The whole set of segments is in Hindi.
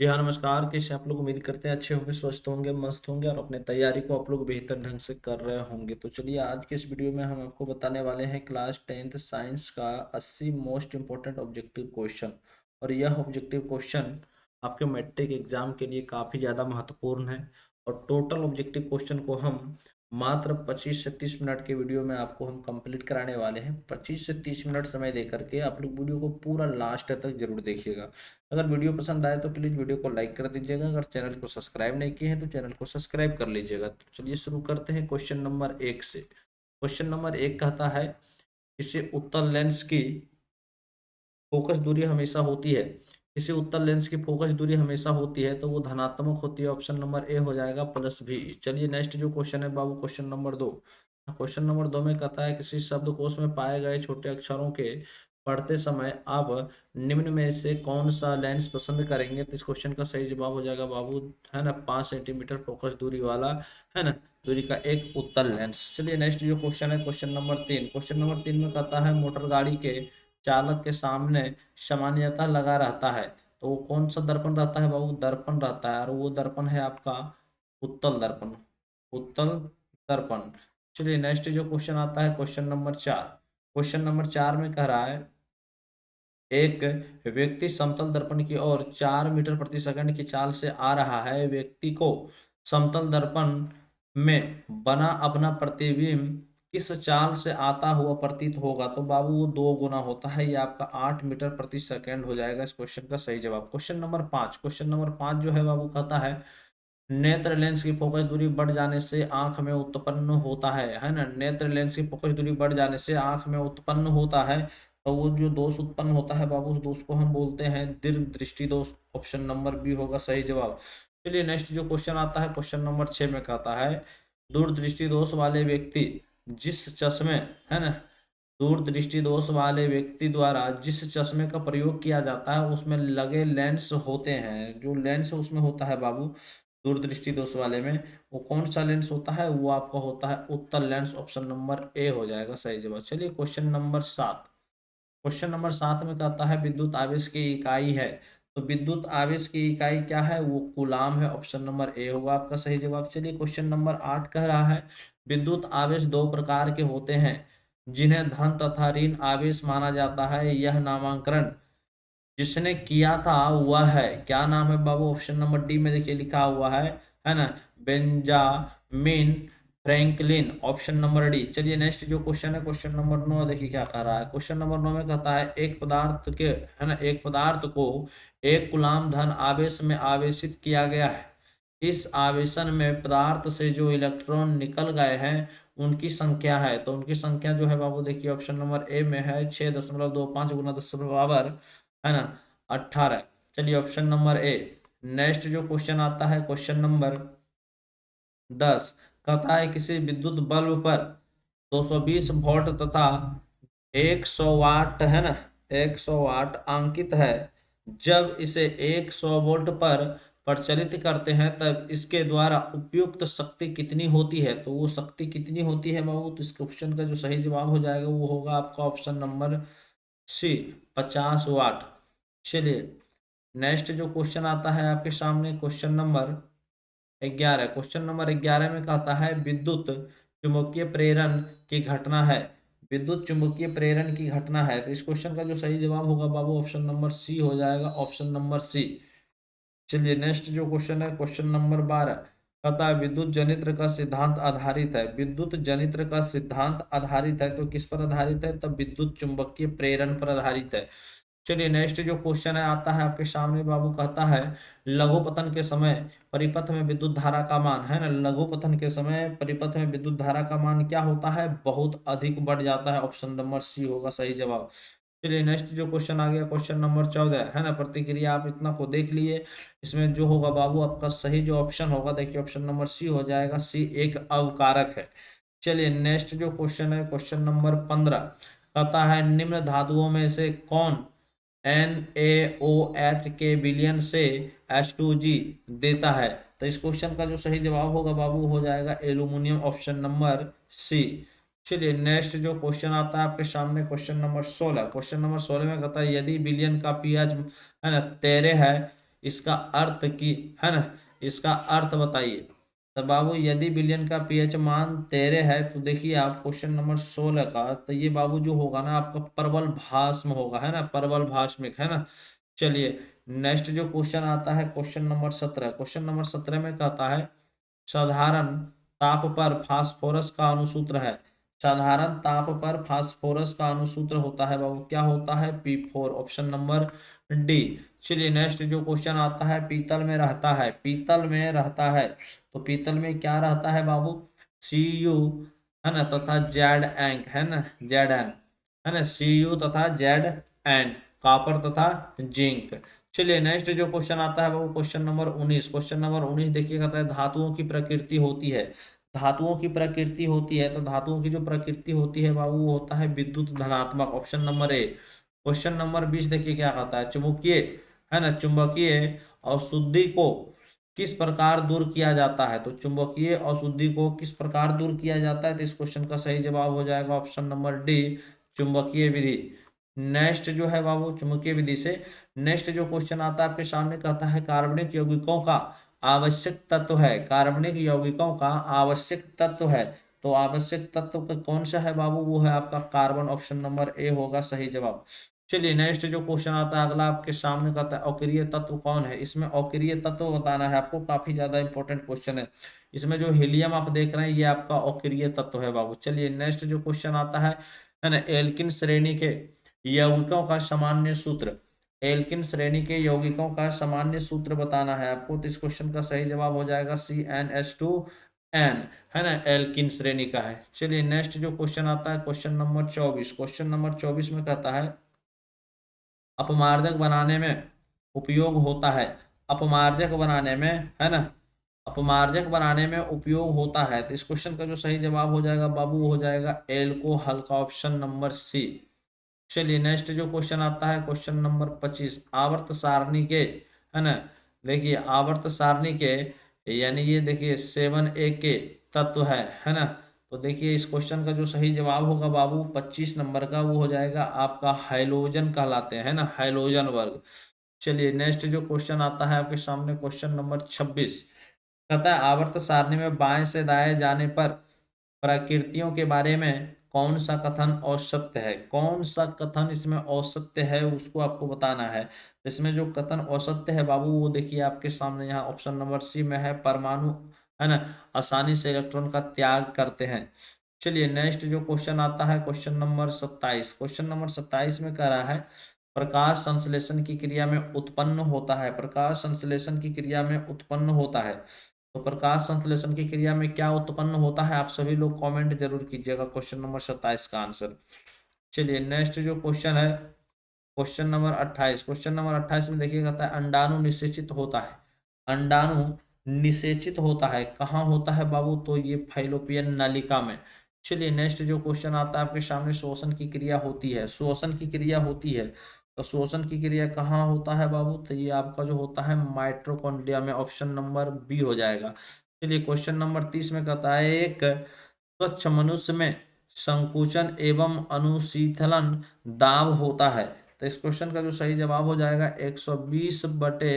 जी हाँ, नमस्कार। कैसे आप लोग? उम्मीद करते हैं अच्छे होंगे, स्वस्थ होंगे, मस्त होंगे और अपने तैयारी को आप लोग बेहतर ढंग से कर रहे होंगे। तो चलिए आज के इस वीडियो में हम आपको बताने वाले हैं क्लास 10th साइंस का 80 मोस्ट इम्पोर्टेंट ऑब्जेक्टिव क्वेश्चन। और यह ऑब्जेक्टिव क्वेश्चन आपके मैट्रिक एग्जाम के लिए काफ़ी ज़्यादा महत्वपूर्ण है। और टोटल ऑब्जेक्टिव क्वेश्चन को हम मात्र 25 से 30 मिनट के वीडियो में आपको हम कंप्लीट कराने वाले हैं। 25 से 30 मिनट समय दे करके आप लोग वीडियो को पूरा लास्ट तक जरूर देखिएगा। अगर वीडियो पसंद आए तो प्लीज़ वीडियो को लाइक कर दीजिएगा। अगर चैनल को सब्सक्राइब नहीं किए हैं तो चैनल को सब्सक्राइब कर लीजिएगा। तो चलिए शुरू करते हैं क्वेश्चन नंबर 1 से। क्वेश्चन नंबर 1 कहता है, किसी उत्तल लेंस की फोकस दूरी हमेशा होती है। किसी उत्तल लेंस की फोकस दूरी हमेशा होती है तो वो धनात्मक होती है। ऑप्शन नंबर ए हो जाएगा +भी। चलिए नेक्स्ट जो क्वेश्चन है बाबू, क्वेश्चन नंबर 2। क्वेश्चन नंबर 2 में कहता है, किसी शब्दकोश में पाए गए छोटे अक्षरों के पढ़ते समय आप निम्न में से कौन सा लेंस पसंद करेंगे? तो इस क्वेश्चन का सही जवाब हो जाएगा बाबू, है ना, 5 सेंटीमीटर फोकस दूरी वाला, है ना, दूरी का एक उत्तल लेंस। चलिए नेक्स्ट जो क्वेश्चन है क्वेश्चन नंबर 3। क्वेश्चन नंबर 3 में कहता है, मोटर गाड़ी के चालक के सामने सामान्यतः लगा रहता है तो वो कौन सा दर्पण रहता है बाबू? दर्पण रहता है। और वो दर्पण है आपका उत्तल दर्पण। उत्तल दर्पण। चलिए नेक्स्ट जो क्वेश्चन आता है क्वेश्चन नंबर 4। क्वेश्चन नंबर 4 में कह रहा है, एक व्यक्ति समतल दर्पण की ओर 4 मीटर प्रति सेकंड की चाल से आ रहा है। व्यक्ति को समतल दर्पण में बना अपना प्रतिबिंब किस चाल से आता हुआ प्रतीत होगा? तो बाबू वो 2 गुना होता है। ये आपका 8 मीटर प्रति सेकंड हो जाएगा इस क्वेश्चन का सही जवाब। Question number 5। क्वेश्चन नंबर 5 जो है बाबू कहता है, नेत्र लेंस की फोकस दूरी बढ़ जाने से आंख में उत्पन्न होता है ना। नेत्र लेंस की फोकस दूरी बढ़ जाने से आंख में उत्पन्न होता है तो वो जो दोष उत्पन्न होता है बाबू, उस दोष को हम बोलते हैं दीर्घ दृष्टि दोष। ऑप्शन नंबर बी होगा सही जवाब। चलिए नेक्स्ट जो क्वेश्चन आता है क्वेश्चन नंबर 6 में कहता है, दूरदृष्टि दोष वाले व्यक्ति जिस चश्मे, है ना, दूरदृष्टि दोष वाले व्यक्ति द्वारा जिस चश्मे का प्रयोग किया जाता है उसमें लगे लेंस होते हैं। जो लेंस उसमें होता है बाबू दूरदृष्टि दोष वाले में, वो कौन सा लेंस होता है? वो आपका होता है उत्तल लेंस। ऑप्शन नंबर ए हो जाएगा सही जवाब। चलिए क्वेश्चन नंबर 7। क्वेश्चन नंबर 7 में कहता है, विद्युत आवेश की इकाई है। तो विद्युत आवेश की इकाई क्या है? वो कूलाम है। ऑप्शन नंबर ए होगा आपका सही जवाब। चलिए क्वेश्चन नंबर 8 कह रहा है, विद्युत आवेश दो प्रकार के होते हैं जिन्हें धन तथा ऋण आवेश माना जाता है। यह नामकरण जिसने किया था वह है, क्या नाम है बाबू? ऑप्शन नंबर डी में देखिए लिखा हुआ है ना, Benjamin Franklin. Option number D. चलिए नेक्स्ट जो क्वेश्चन है क्वेश्चन नंबर 9 देखिए क्या कह रहा है। क्वेश्चन नंबर 9 में कहता है, एक पदार्थ के, है ना, एक पदार्थ को 1 कूलाम धन आवेश में आवेशित किया गया है। इस आवेशन में पदार्थ से जो इलेक्ट्रॉन निकल गए हैं उनकी संख्या है। तो उनकी संख्या जो है बाबू देखिए ऑप्शन नंबर ए में है 6.25 गुना 10 है ना 18। चलिए ऑप्शन नंबर ए। नेक्स्ट जो क्वेश्चन आता है क्वेश्चन नंबर 10। कहता है, किसी विद्युत बल्ब पर 220 वोल्ट तथा 100 वाट, है ना, 100 वाट अंकित है। जब इसे 100 वोल्ट पर प्रचलित करते हैं तब इसके द्वारा उपयुक्त शक्ति कितनी होती है? तो वो शक्ति कितनी होती है बाबू? तो इस क्वेश्चन का जो सही जवाब हो जाएगा वो होगा आपका ऑप्शन नंबर सी, 50 वाट। चलिए नेक्स्ट जो क्वेश्चन आता है आपके सामने क्वेश्चन नंबर 11। क्वेश्चन नंबर 11 में कहता है, विद्युत चुंबकीय प्रेरण की घटना है। विद्युत चुंबकीय प्रेरण की घटना है। तो इस क्वेश्चन का जो सही जवाब होगा बाबू ऑप्शन नंबर सी हो जाएगा। Option number C. चलिए नेक्स्ट जो क्वेश्चन है क्वेश्चन नंबर 12। कहता है, विद्युत जनित्र का सिद्धांत आधारित है। विद्युत जनित्र का सिद्धांत आधारित है तो किस पर आधारित है? तब विद्युत चुंबकीय प्रेरण पर आधारित है। चलिए नेक्स्ट जो क्वेश्चन है आता है आपके सामने बाबू, कहता है, लघु पतन के समय परिपथ में विद्युत धारा का मान, है ना, लघु पतन के समय परिपथ में विद्युत धारा का मान क्या होता है? बहुत अधिक बढ़ जाता है। ऑप्शन नंबर सी होगा सही जवाब। चलिए नेक्स्ट जो क्वेश्चन आ गया क्वेश्चन नंबर 14, है ना, प्रतिक्रिया। आप इतना को देख लिए। इसमें जो होगा बाबू आपका सही जो ऑप्शन होगा देखिए ऑप्शन नंबर सी हो जाएगा। सी एक अवकारक है। चलिए नेक्स्ट जो क्वेश्चन है क्वेश्चन नंबर 15। कहता है, निम्न धातुओं में से कौन NaOH के विलयन से H2G देता है? तो इस क्वेश्चन का जो सही जवाब होगा बाबू हो जाएगा एल्यूमिनियम। Option number C. चलिए नेक्स्ट जो क्वेश्चन आता है आपके सामने क्वेश्चन नंबर 16। क्वेश्चन नंबर 16 में कहता है, यदि विलयन का पीएच, है ना, 13 है, इसका अर्थ की, है ना, इसका अर्थ बताइए। तो बाबू यदि विलयन का पीएच मान 13 है तो देखिए आप क्वेश्चन नंबर 16 का, तो ये बाबू जो होगा ना आपका प्रबल भास्म होगा, है ना, प्रबल भास्मिक, है ना। चलिए नेक्स्ट जो क्वेश्चन आता है क्वेश्चन नंबर 17। क्वेश्चन नंबर 17 में कहता है साधारण ताप पर फास्फोरस का अणुसूत्र है। साधारण ताप पर फास्फोरस का अणुसूत्र होता है बाबू, क्या होता है, P4, ऑप्शन नंबर डी। चलिए नेक्स्ट जो क्वेश्चन आता है पीतल में रहता है, पीतल में रहता है, तो पीतल में क्या रहता है बाबू, Cu, है ना, तथा जेड एंक, है ना, जेड एन, है ना, Cu तथा जेड एन, कॉपर तथा जिंक। चलिए नेक्स्ट जो क्वेश्चन आता है वो क्वेश्चन नंबर 19। क्वेश्चन नंबर 19 देखिए कहता है धातुओं की प्रकृति होती है। धातुओं की प्रकृति होती है, तो धातुओं की जो प्रकृति होती है बाबू वो होता है विद्युत धनात्मक, option number A. Question number 20 देखिए क्या कहता है, चुंबकीय, है ना, चुंबकीय अशुद्धि को किस प्रकार दूर किया जाता है। तो चुंबकीय अशुद्धि को किस प्रकार दूर किया जाता है, तो इस क्वेश्चन का सही जवाब हो जाएगा ऑप्शन नंबर डी, चुंबकीय विधि। नेक्स्ट जो है बाबू चुंबकीय विधि से नेक्स्ट जो क्वेश्चन आता है आपके सामने कहता है कार्बनिक यौगिकों का आवश्यक तत्व है। कार्बनिक यौगिकों का आवश्यक तत्व है, तो आवश्यक तत्व का कौन सा है बाबू, वो है आपका कार्बन, ऑप्शन नंबर ए होगा सही जवाब। चलिए नेक्स्ट जो क्वेश्चन आता है अगला आपके सामने कहता है अक्रिय तत्व कौन है। इसमें अक्रिय तत्व बताना है आपको, काफी ज्यादा इंपॉर्टेंट क्वेश्चन है। इसमें जो हीलियम आप देख रहे हैं ये आपका अक्रिय तत्व है बाबू। चलिए नेक्स्ट जो क्वेश्चन आता है ना, एल्किन श्रेणी के यौगिकों का सामान्य सूत्र। एल्किन श्रेणी के यौगिकों का सामान्य सूत्र बताना है आपको, तो इस क्वेश्चन का सही जवाब हो जाएगा CnH2n, है ना, एल्किन श्रेणी का है। चलिए नेक्स्ट जो क्वेश्चन आता है क्वेश्चन नंबर 24। क्वेश्चन नंबर 24 में कहता है अपमार्जक बनाने में उपयोग होता है। अपमार्जक बनाने में, है ना, अपमार्जक बनाने में उपयोग होता है, तो इस क्वेश्चन का जो सही जवाब हो जाएगा बाबू वो हो जाएगा एल्कोहल का, ऑप्शन नंबर सी। चलिए नेक्स्ट जो क्वेश्चन आता है क्वेश्चन नंबर 25। आवर्त सारणी के, है ना, देखिए आवर्त सारणी के, यानी ये देखिए 7A के तत्व है ना। तो देखिए इस क्वेश्चन का जो सही जवाब होगा बाबू 25 नंबर का वो हो जाएगा आपका हाइलोजन कहलाते हैं, है ना, हाइलोजन वर्ग। चलिए नेक्स्ट जो क्वेश्चन आता है आपके सामने क्वेश्चन नंबर 26। कहता है आवर्त सारणी में बाएं से दाएं जाने पर प्रकृतियों के बारे में कौन सा कथन औसत्य है। कौन सा कथन इसमें औसत्य है उसको आपको बताना है। इसमें जो कथन औसत्य है बाबू वो देखिए आपके सामने यहाँ ऑप्शन नंबर सी में है, परमाणु, है ना, आसानी से इलेक्ट्रॉन का त्याग करते हैं। चलिए नेक्स्ट जो क्वेश्चन आता है क्वेश्चन नंबर 27। क्वेश्चन नंबर 27 में कह रहा है प्रकाश संश्लेषण की क्रिया में उत्पन्न होता है। प्रकाश संश्लेषण की क्रिया में उत्पन्न होता है, तो प्रकाश संश्लेषण की क्रिया में क्या उत्पन्न होता है, आप सभी लोग कमेंट जरूर कीजिएगा क्वेश्चन नंबर 27 का आंसर। चलिए नेक्स्ट जो क्वेश्चन है क्वेश्चन नंबर 28। क्वेश्चन नंबर 28 में देखिए कहता है अंडाणु निषेचित होता है। अंडाणु निषेचित होता है कहाँ होता है बाबू, तो ये फैलोपियन नलिका में। चलिए नेक्स्ट जो क्वेश्चन आता है आपके सामने शोषण की क्रिया होती है। शोषण की क्रिया होती है, तो शोषण की क्रिया कहाँ होता है बाबू, तो ये आपका जो होता है माइटोकॉन्ड्रिया में, ऑप्शन नंबर बी हो जाएगा। चलिए क्वेश्चन नंबर 30 में कहता है एक स्वच्छ मनुष्य में संकुचन एवं अनुशीतलन दाब होता है, तो इस क्वेश्चन का जो सही जवाब हो जाएगा 120 बटे,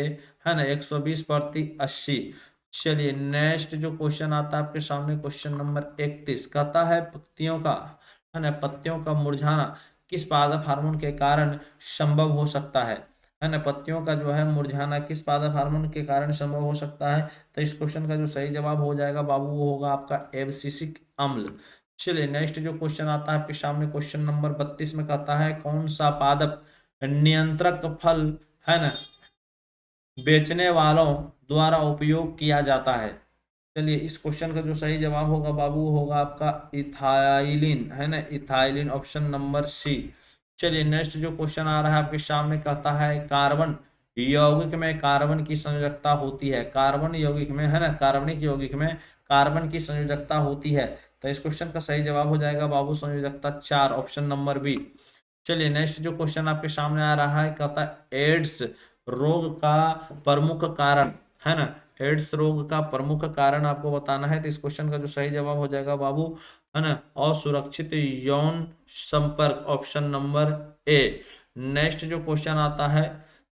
है ना, 120/80। चलिए नेक्स्ट जो क्वेश्चन आता है आपके सामने क्वेश्चन नंबर 31। कहता है पत्तियों का, है ना, पत्तियों का मुरझाना किस पादप हार्मोन के कारण संभव हो सकता है ना, पत्तियों का जो है मुरझाना किस पादप हार्मोन के कारण संभव हो सकता है, तो इस क्वेश्चन का जो सही जवाब हो जाएगा बाबू वो होगा आपका एब्सिसिक अम्ल। चलिए नेक्स्ट जो क्वेश्चन आता है आपके सामने क्वेश्चन नंबर 32 में कहता है कौन सा पादप नियंत्रक फल, है ना, बेचने वालों द्वारा उपयोग किया जाता है। चलिए इस क्वेश्चन का जो सही जवाब होगा बाबू होगा आपका इथाइलिन, है ना, इथाइलिन, ऑप्शन नंबर सी। चलिए नेक्स्ट जो क्वेश्चन आ रहा है आपके सामने कहता है कार्बन यौगिक में कार्बन की संयोजकता होती है। कार्बन यौगिक में, है ना, कार्बनिक यौगिक में कार्बन की संयोजकता होती है, तो इस क्वेश्चन का सही जवाब हो जाएगा बाबू संयोजकता 4, ऑप्शन नंबर बी। चलिए नेक्स्ट जो क्वेश्चन आपके सामने आ रहा है कहता है एड्स रोग का प्रमुख कारण, है ना, एड्स रोग का प्रमुख कारण आपको बताना है, तो इस क्वेश्चन का जो सही जवाब हो जाएगा बाबू, है ना, असुरक्षित यौन संपर्क, ऑप्शन नंबर ए। नेक्स्ट जो क्वेश्चन आता है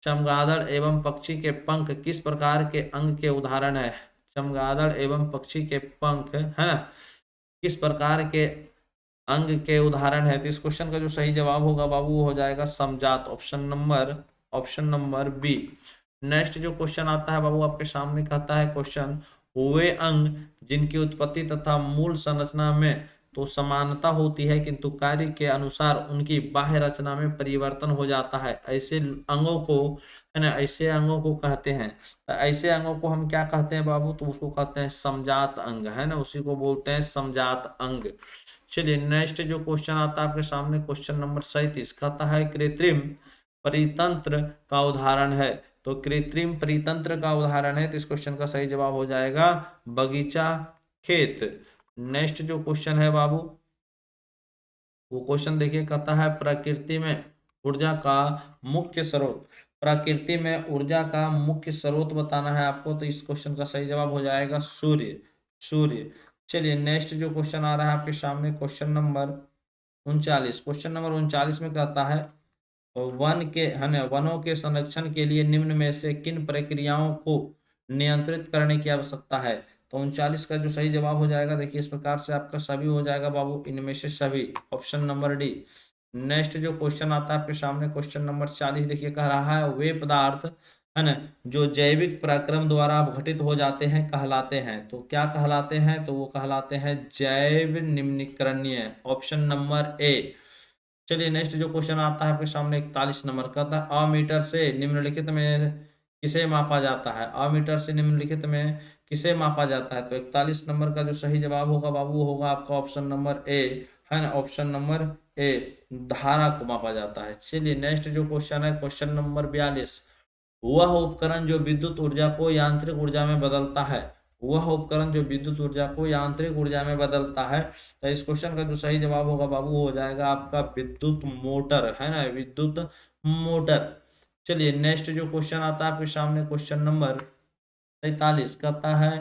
चमगादड़ एवं पक्षी के पंख किस प्रकार के अंग के उदाहरण है? चमगादड़ एवं पक्षी के पंख है ना, किस प्रकार के अंग के उदाहरण है? तो इस क्वेश्चन का जो सही जवाब होगा बाबू वो हो जाएगा समजात, ऑप्शन नंबर बी। नेक्स्ट जो क्वेश्चन आता है बाबू आपके सामने, कहता है क्वेश्चन, वे अंग जिनकी उत्पत्ति तथा मूल संरचना में तो समानता होती है किंतु कार्य के अनुसार उनकी बाह्य रचना में परिवर्तन हो जाता है, ऐसे अंगों को है ना, ऐसे अंगों को कहते हैं। तो ऐसे अंगों को हम क्या कहते हैं बाबू? तो उसको कहते हैं समजात अंग, है ना, उसी को बोलते हैं समजात अंग। चलिए नेक्स्ट जो क्वेश्चन आता है आपके सामने, क्वेश्चन नंबर 37, कहता है कृत्रिम परितंत्र का उदाहरण है। तो कृत्रिम परितंत्र का उदाहरण है, तो इस क्वेश्चन का सही जवाब हो जाएगा बगीचा, खेत। नेक्स्ट जो क्वेश्चन है बाबू, वो क्वेश्चन देखिए, कहता है प्रकृति में ऊर्जा का मुख्य स्रोत, प्रकृति में ऊर्जा का मुख्य स्रोत बताना है आपको। तो इस क्वेश्चन का सही जवाब हो जाएगा सूर्य, सूर्य। चलिए नेक्स्ट जो क्वेश्चन आ रहा है आपके सामने, क्वेश्चन नंबर 39, क्वेश्चन नंबर 39 में कहता है वन के है ना, वनों के संरक्षण के लिए निम्न में से किन प्रक्रियाओं को नियंत्रित करने की आवश्यकता है? तो 39 का जो सही जवाब हो जाएगा, देखिए इस प्रकार से आपका सभी हो जाएगा बाबू, इनमें से सभी, ऑप्शन नंबर डी। नेक्स्ट जो क्वेश्चन आता है आपके सामने, क्वेश्चन नंबर 40, देखिए कह रहा है वे पदार्थ है ना जो जैविक प्रक्रम द्वारा अपघटित हो जाते हैं कहलाते हैं। तो क्या कहलाते हैं? तो वो कहलाते हैं जैव निम्नीकरणीय, ऑप्शन नंबर ए। चलिए नेक्स्ट जो क्वेश्चन आता है आपके सामने, 41 नंबर का था, अमीटर से निम्नलिखित में किसे मापा जाता है? अमीटर से निम्नलिखित में किसे मापा जाता है? तो 41 नंबर का जो सही जवाब होगा बाबू होगा आपका ऑप्शन नंबर ए, है ना, ऑप्शन नंबर ए, धारा को मापा जाता है। चलिए नेक्स्ट जो क्वेश्चन है, क्वेश्चन नंबर 42, वह उपकरण जो विद्युत ऊर्जा को यांत्रिक ऊर्जा में बदलता है, वह उपकरण जो विद्युत ऊर्जा को यांत्रिक ऊर्जा में बदलता है। तो इस क्वेश्चन का जो सही जवाब होगा बाबू हो जाएगा आपका विद्युत मोटर, है ना, विद्युत मोटर। चलिए नेक्स्ट जो क्वेश्चन आता है आपके सामने, क्वेश्चन नंबर 43, कहता है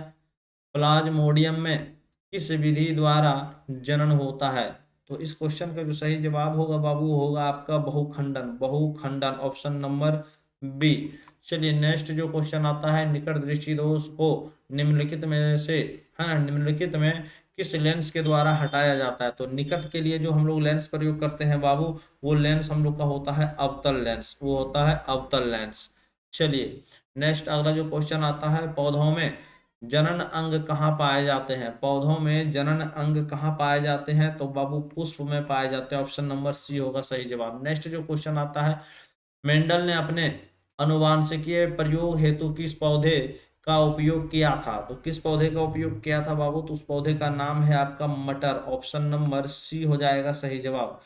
प्लाज्मोडियम में किस विधि द्वारा जनन होता है? तो इस क्वेश्चन का जो सही जवाब होगा बाबू होगा आपका बहुखंडन, बहुखंडन, ऑप्शन नंबर बी। चलिए नेक्स्ट जो क्वेश्चन आता है, निकट दृष्टि दोष को निम्नलिखित में से है ना, निम्नलिखित में किस लेंस के द्वारा हटाया जाता है? तो निकट के लिए जो हम लोग लेंस प्रयोग करते हैं बाबू, वो लेंस हम लोग का होता है अवतल लेंस, वो होता है अवतल लेंस। चलिए नेक्स्ट अगला जो क्वेश्चन आता है, पौधों में जनन अंग कहाँ पाए जाते हैं? पौधों में जनन अंग कहाँ पाए जाते हैं? तो बाबू पुष्प में पाए जाते हैं, ऑप्शन नंबर सी होगा सही जवाब। नेक्स्ट जो क्वेश्चन आता है, मेंडल ने अपने अनुवांशिकीय प्रयोग हेतु किस पौधे का उपयोग किया था? तो किस पौधे का उपयोग किया था बाबू? तो उस पौधे का नाम है आपका मटर, ऑप्शन नंबर सी हो जाएगा सही जवाब।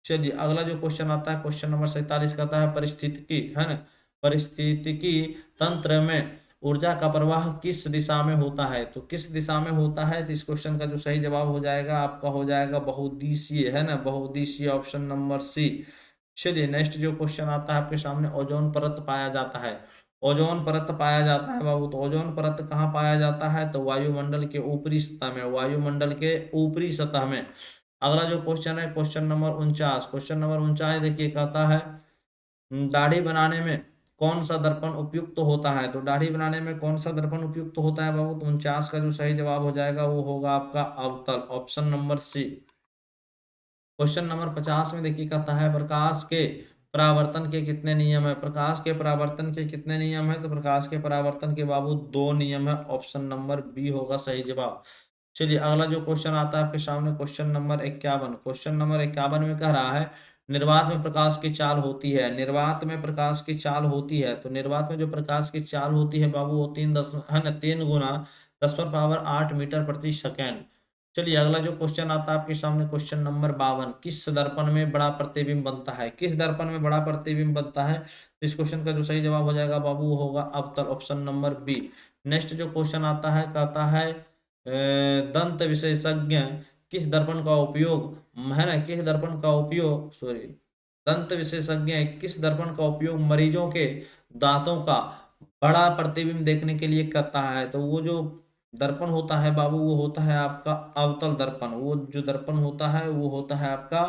चलिए अगला जो क्वेश्चन आता है, क्वेश्चन नंबर 47 कहता है परिस्थितिकी, है ना, परिस्थितिकी तंत्र में ऊर्जा का प्रवाह किस दिशा में होता है? तो किस दिशा में होता है? तो इस क्वेश्चन का जो सही जवाब हो जाएगा आपका हो जाएगा बहुदिशीय, है ना, बहुदिशीय, ऑप्शन नंबर सी। चलिए नेक्स्ट जो क्वेश्चन आता है आपके सामने, ओजोन परत पाया जाता है, ओजोन परत पाया जाता है बाबू। तो ओजोन परत कहाँ पाया जाता है? तो वायुमंडल के ऊपरी सतह में, वायुमंडल के ऊपरी सतह में। अगला जो क्वेश्चन है, क्वेश्चन नंबर 49, क्वेश्चन नंबर 49 देखिए कहता है दाढ़ी बनाने में कौन सा दर्पण उपयुक्त होता है? तो दाढ़ी बनाने में कौन सा दर्पण उपयुक्त होता है बाबू? तो 49 का जो सही जवाब हो जाएगा वो होगा आपका अवतल, option number C. Question number 50 में देखिए कहता है प्रकाश के परावर्तन के कितने नियम है? प्रकाश के परावर्तन के कितने नियम है? तो प्रकाश के परावर्तन के बाबू दो नियम है, ऑप्शन नंबर बी होगा सही जवाब। चलिए अगला जो क्वेश्चन आता है आपके सामने, क्वेश्चन नंबर 51, क्वेश्चन नंबर 51 में कह रहा है निर्वात में प्रकाश की चाल होती है, निर्वात में प्रकाश की चाल होती है। तो निर्वात में जो प्रकाश की चाल होती है बाबू वो 3 है ना, 3 × 10⁻⁸ मीटर प्रति सेकेंड। चलिए अगला जो क्वेश्चन आता है आपके सामने, क्वेश्चन नंबर 52, किस दर्पण में बड़ा प्रतिबिंब बनता है? किस दर्पण में बड़ा प्रतिबिंब बनता है? तो इस क्वेश्चन का जो सही जवाब हो जाएगा बाबू होगा अवतल, ऑप्शन नंबर बी। नेक्स्ट जो क्वेश्चन आता है कहता है दंत विशेषज्ञ किस दर्पण का उपयोग, है ना, किस दर्पण का उपयोग, सॉरी, दंत विशेषज्ञ किस दर्पण का उपयोग मरीजों के दांतों का बड़ा प्रतिबिंब देखने के लिए करता है? तो वो जो दर्पण होता है बाबू वो होता है आपका अवतल दर्पण, वो जो दर्पण होता है वो होता है आपका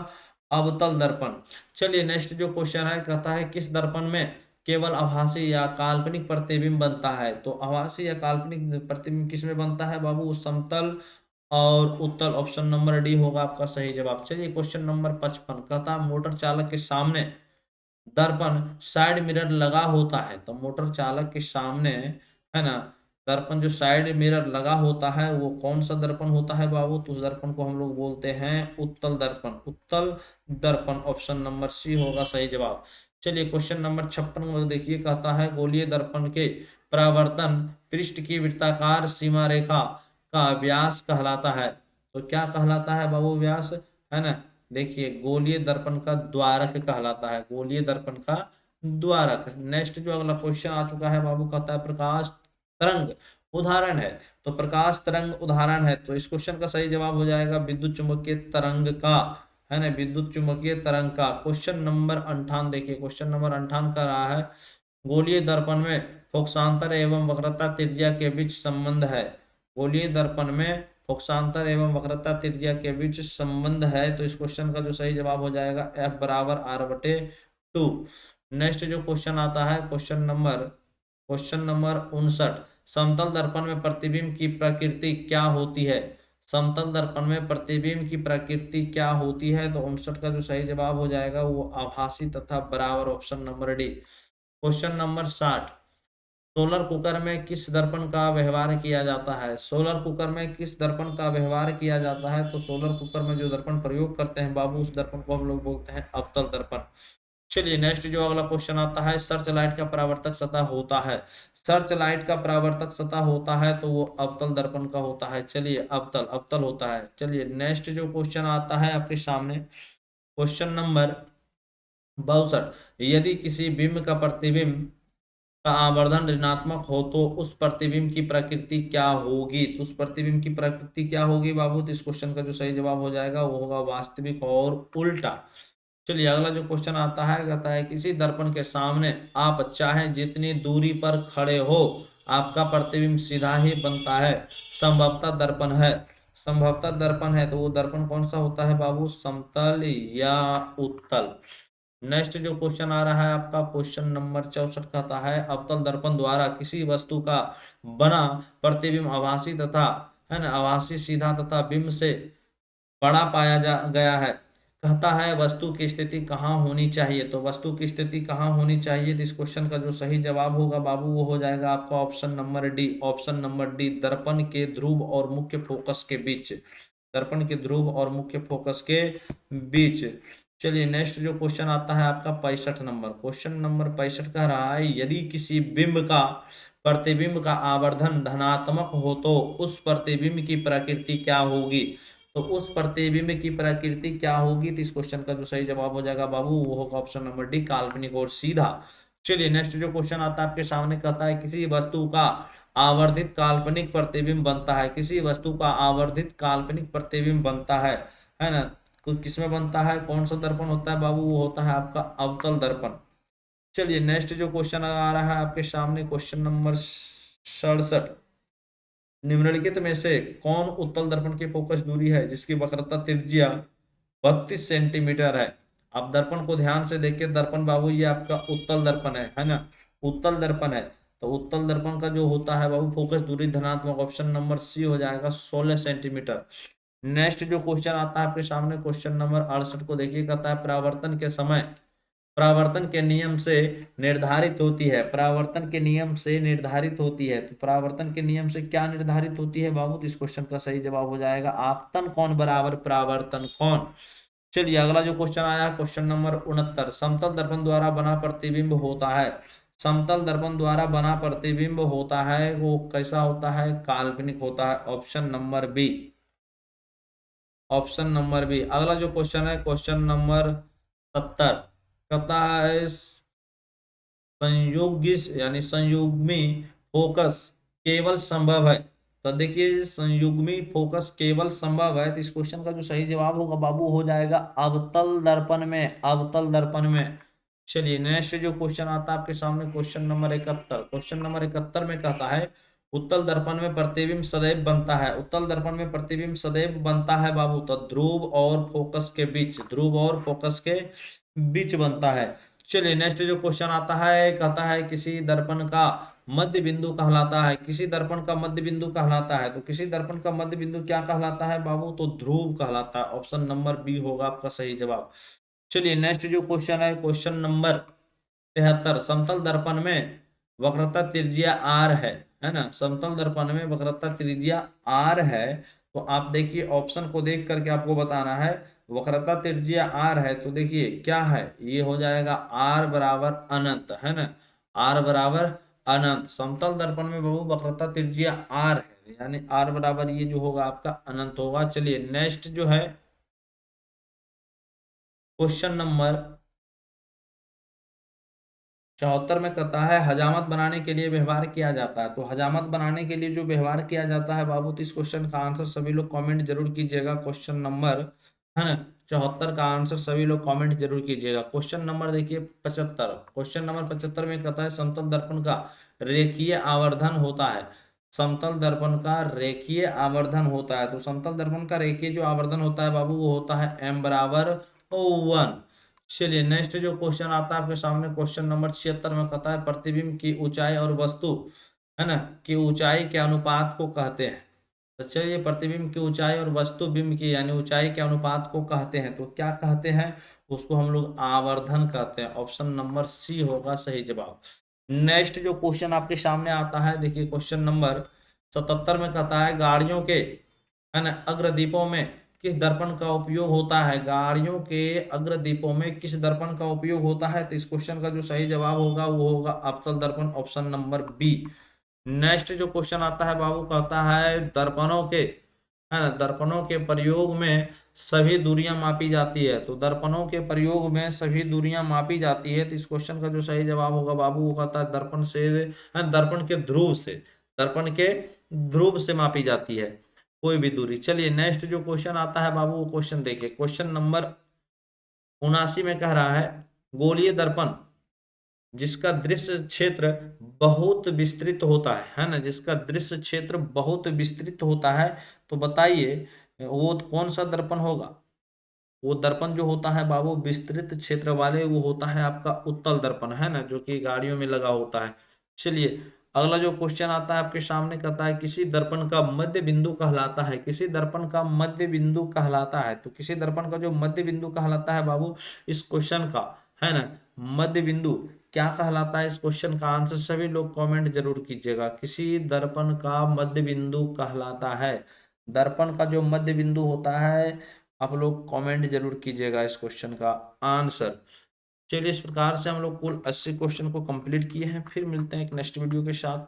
अवतल दर्पण। चलिए नेक्स्ट जो क्वेश्चन है कहता है किस दर्पण में केवल आभासी या काल्पनिक प्रतिबिंब बनता है। तो आभासी या काल्पनिक प्रतिबिंब किसमें बनता है बाबू? समतल और उत्तल। ऑप्शन नंबर डी होगा आपका सही जवाब। चलिए क्वेश्चन नंबर 55 कहता है मोटर चालक के सामने दर्पण साइड मिरर लगा होता है। तो मोटर चालक के सामने, है ना, दर्पण जो साइड मिरर लगा होता है वो कौन सा दर्पण होता है बाबू? तो उस दर्पण को हम लोग बोलते हैं उत्तल दर्पण। उत्तल दर्पण ऑप्शन नंबर सी होगा सही जवाब। चलिए क्वेश्चन नंबर 56 में देखिए, कहता है गोलीय दर्पण के परावर्तन पृष्ठ की वृत्ताकार सीमा रेखा का व्यास कहलाता है। तो क्या कहलाता है बाबू व्यास? है ना, देखिए गोलीय दर्पण का द्वारक कहलाता है, गोलीय दर्पण का द्वारक। नेक्स्ट जो अगला क्वेश्चन आ चुका है बाबू, कहता है प्रकाश तरंग उदाहरण है। तो प्रकाश तरंग उदाहरण है, तो इस क्वेश्चन का सही जवाब हो जाएगा विद्युत चुंबकीय तरंग का, है ना, विद्युत चुंबकीय तरंग का। क्वेश्चन नंबर 58 देखिए, क्वेश्चन नंबर 58 का रहा है गोलीय दर्पण में फोकसांतर एवं वक्रता त्रिज्या के बीच संबंध है। गोलीय दर्पण में फोकसांतर एवं वक्रता त्रिज्या के बीच संबंध है। तो इस क्वेश्चन का जो सही जवाब हो जाएगा F बराबर R/2। नेक्स्ट जो क्वेश्चन आता है क्वेश्चन नंबर 59, समतल दर्पण में प्रतिबिंब की प्रकृति क्या होती है? समतल दर्पण में प्रतिबिंब की प्रकृति क्या होती है? तो 59 का जो सही जवाब हो जाएगा वो आभासी तथा बराबर। Option number D. Question number 60, solar cooker में किस दर्पण का व्यवहार किया जाता है? सोलर कुकर में किस दर्पण का व्यवहार किया जाता है? तो सोलर कुकर में जो दर्पण प्रयोग करते हैं बाबू, उस दर्पण को हम लोग बोलते हैं अवतल दर्पण। चलिए नेक्स्ट जो अगला क्वेश्चन आता है, सर्च लाइट का परावर्तक सतह होता है। सर्च लाइट का परावर्तक सतह होता है तो वो अवतल दर्पण का होता है। चलिए अवतल अवतल होता है। चलिए नेक्स्ट जो क्वेश्चन आता है आपके सामने, क्वेश्चन नंबर 62, यदि किसी बिंब का प्रतिबिंब का आवर्धन ऋणात्मक हो तो उस प्रतिबिंब की प्रकृति क्या होगी? तो उस प्रतिबिंब की प्रकृति क्या होगी बाबू? तो इस क्वेश्चन का जो सही जवाब हो जाएगा वो होगा वास्तविक और उल्टा। चलिए अगला जो क्वेश्चन आता है, कहता है किसी दर्पण के सामने आप चाहे जितनी दूरी पर खड़े हो आपका प्रतिबिंब सीधा ही बनता है। संभवतः दर्पण है, संभवतः दर्पण है, तो वो दर्पण कौन सा होता है बाबू? समतल या उत्तल। नेक्स्ट जो क्वेश्चन आ रहा है आपका क्वेश्चन नंबर 64, कहता है अवतल दर्पण द्वारा किसी वस्तु का बना प्रतिबिंब आभासी तथा, है ना, आभासी सीधा तथा बिंब से बड़ा पाया जा गया है। कहता है वस्तु की स्थिति कहाँ होनी चाहिए? तो वस्तु की स्थिति कहाँ होनी चाहिए? तो इस क्वेश्चन का जो सही जवाब होगा बाबू वो हो जाएगा आपका option number D. Option number D, दर्पण के ध्रुव और मुख्य फोकस के बीच। दर्पण के ध्रुव और मुख्य फोकस के बीच। चलिए नेक्स्ट जो क्वेश्चन आता है आपका 65 नंबर, क्वेश्चन नंबर 65 कह रहा है यदि किसी बिंब का प्रतिबिंब का आवर्धन धनात्मक हो तो उस प्रतिबिंब की प्रकृति क्या होगी? तो उस प्रतिबिंब की प्रकृति क्या होगी? तो इस क्वेश्चन का जो सही जवाब हो जाएगा बाबू वो होगा ऑप्शन नंबर डी, काल्पनिक और सीधा। चलिए नेक्स्ट जो क्वेश्चन आता है आपके सामने, कहता है किसी वस्तु का आवर्धित काल्पनिक प्रतिबिंब बनता है। किसी वस्तु का आवर्धित काल्पनिक प्रतिबिंब बनता है ना, किसमें बनता है? कौन सा दर्पण होता है बाबू? वो होता है आपका अवतल दर्पण। चलिए नेक्स्ट जो क्वेश्चन आ रहा है आपके सामने, क्वेश्चन नंबर 67, निम्नलिखित में से कौन उत्तल दर्पण की फोकस दूरी है जिसकी वक्रता त्रिज्या 32 सेंटीमीटर है? आप दर्पण को ध्यान से देखिए, दर्पण बाबू ये आपका उत्तल दर्पण है ना, उत्तल दर्पण है। तो उत्तल दर्पण का जो होता है बाबू फोकस दूरी धनात्मक, ऑप्शन नंबर सी हो जाएगा 16 सेंटीमीटर। नेक्स्ट जो क्वेश्चन आता है आपके सामने, क्वेश्चन नंबर 68 को देखिए, कहता है परावर्तन के समय परावर्तन के नियम से निर्धारित होती है। परावर्तन के नियम से निर्धारित होती है। तो परावर्तन के नियम से क्या निर्धारित होती है बाबू? तो इस क्वेश्चन का सही जवाब हो जाएगा आपतन कोण बराबर परावर्तन कोण। चलिए अगला जो क्वेश्चन आया क्वेश्चन नंबर 69, समतल दर्पण द्वारा बना प्रतिबिंब होता है। समतल दर्पण द्वारा बना प्रतिबिंब होता है वो कैसा होता है? काल्पनिक होता है। Option number B, option number B. अगला जो क्वेश्चन है क्वेश्चन नंबर 70, कहता है संयोगी यानी संयुग्मी फोकस केवल संभव है। तो देखिए संयुग्मी फोकस केवल संभव है, तो इस क्वेश्चन का जो सही जवाब होगा बाबू हो जाएगा अवतल दर्पण में, अवतल दर्पण में। चलिए नेक्स्ट जो क्वेश्चन आता है आपके सामने क्वेश्चन नंबर 71, क्वेश्चन नंबर 71 में कहता है उत्तल दर्पण में प्रतिबिंब सदैव बनता है। उत्तल दर्पण में प्रतिबिंब सदैव बनता है बाबू तो ध्रुव और फोकस के बीच, ध्रुव और फोकस के बीच बनता है। चलिए नेक्स्ट जो क्वेश्चन आता है, कहता है किसी दर्पण का मध्य बिंदु कहलाता है। किसी दर्पण का मध्य बिंदु कहलाता है, तो किसी दर्पण का मध्य बिंदु क्या कहलाता है बाबू? तो ध्रुव कहलाता है। ऑप्शन नंबर बी होगा आपका सही जवाब। चलिए नेक्स्ट जो क्वेश्चन है, क्वेश्चन नंबर 73। समतल दर्पण में वक्रता त्रिज्या आर है ना? समतल दर्पण में वक्रता त्रिज्या आर है, तो आप देखिए ऑप्शन को देख करके आपको बताना है। वक्रता त्रिज्या आर है तो देखिए क्या है, ये हो जाएगा आर बराबर अनंत, है ना? आर बराबर अनंत। समतल दर्पण में बाबू वक्रता त्रिज्या आर है, यानी आर बराबर ये जो होगा आपका अनंत होगा। चलिए नेक्स्ट जो है क्वेश्चन नंबर 74 में कहता है हजामत बनाने के लिए व्यवहार किया जाता है। तो हजामत बनाने के लिए जो व्यवहार किया जाता है बाबू, तो इस क्वेश्चन का आंसर सभी लोग कमेंट जरूर कीजिएगा। क्वेश्चन नंबर, है ना, 74 का आंसर सभी लोग कमेंट जरूर कीजिएगा। क्वेश्चन नंबर देखिए 75। क्वेश्चन नंबर 75 में कहता है समतल दर्पण का रेखीय आवर्धन होता है। समतल दर्पण का रेखीय आवर्धन होता है, तो समतल दर्पण का रेखीय जो आवर्धन होता है बाबू, वो होता है m बराबर 1। चलिए नेक्स्ट जो क्वेश्चन आता है आपके सामने, क्वेश्चन नंबर 76 में कहता है प्रतिबिंब की ऊंचाई और वस्तु, है ना, की ऊंचाई के अनुपात को कहते हैं। तो चलिए प्रतिबिंब की ऊंचाई और वस्तु बिंब की यानी ऊंचाई के अनुपात को कहते हैं, तो क्या कहते हैं? उसको हम लोग आवर्धन कहते हैं। ऑप्शन नंबर सी होगा सही जवाब। नेक्स्ट जो क्वेश्चन आपके सामने आता है, देखिए क्वेश्चन नंबर 77 में कहता है गाड़ियों के, है ना, अग्रदीपों में किस दर्पण का उपयोग होता है? गाड़ियों के अग्रदीपों में किस दर्पण का उपयोग होता है? तो इस क्वेश्चन का जो सही जवाब होगा वो होगा अवतल दर्पण। Option number B. नेक्स्ट जो क्वेश्चन आता है बाबू, कहता है दर्पणों के, है ना, दर्पणों के प्रयोग में सभी दूरियां मापी जाती है। तो दर्पणों के प्रयोग में सभी दूरियां मापी जाती है, तो इस क्वेश्चन का जो सही जवाब होगा बाबू, वो कहता है दर्पण से, है, दर्पण के ध्रुव से, दर्पण के ध्रुव से मापी जाती है कोई भी दूरी। चलिए नेक्स्ट जो क्वेश्चन आता है बाबू, वो क्वेश्चन देखिए। क्वेश्चन नंबर 79 में कह रहा है गोलीय दर्पण जिसका दृश्य क्षेत्र बहुत विस्तृत होता है ना, जिसका दृश्य क्षेत्र बहुत विस्तृत होता है, तो बताइए वो कौन सा दर्पण होगा? वो दर्पण जो होता है बाबू विस्तृत क्षेत्र वाले, वो होता है आपका उत्तल दर्पण, है ना, जो कि गाड़ियों में लगा होता है। चलिए अगला जो क्वेश्चन आता है आपके सामने, कहता है किसी दर्पण का मध्य बिंदु कहलाता है। किसी दर्पण का मध्य बिंदु कहलाता है, तो किसी दर्पण का जो मध्य बिंदु कहलाता है बाबू, इस क्वेश्चन का, है ना, मध्य बिंदु क्या कहलाता है? इस क्वेश्चन का आंसर सभी लोग कमेंट जरूर कीजिएगा। किसी दर्पण का मध्य बिंदु कहलाता है, दर्पण का जो मध्य बिंदु होता है, आप लोग कमेंट जरूर कीजिएगा इस क्वेश्चन का आंसर। चलिए इस प्रकार से हम लोग कुल 80 क्वेश्चन को कंप्लीट किए हैं। फिर मिलते हैं एक नेक्स्ट वीडियो के साथ।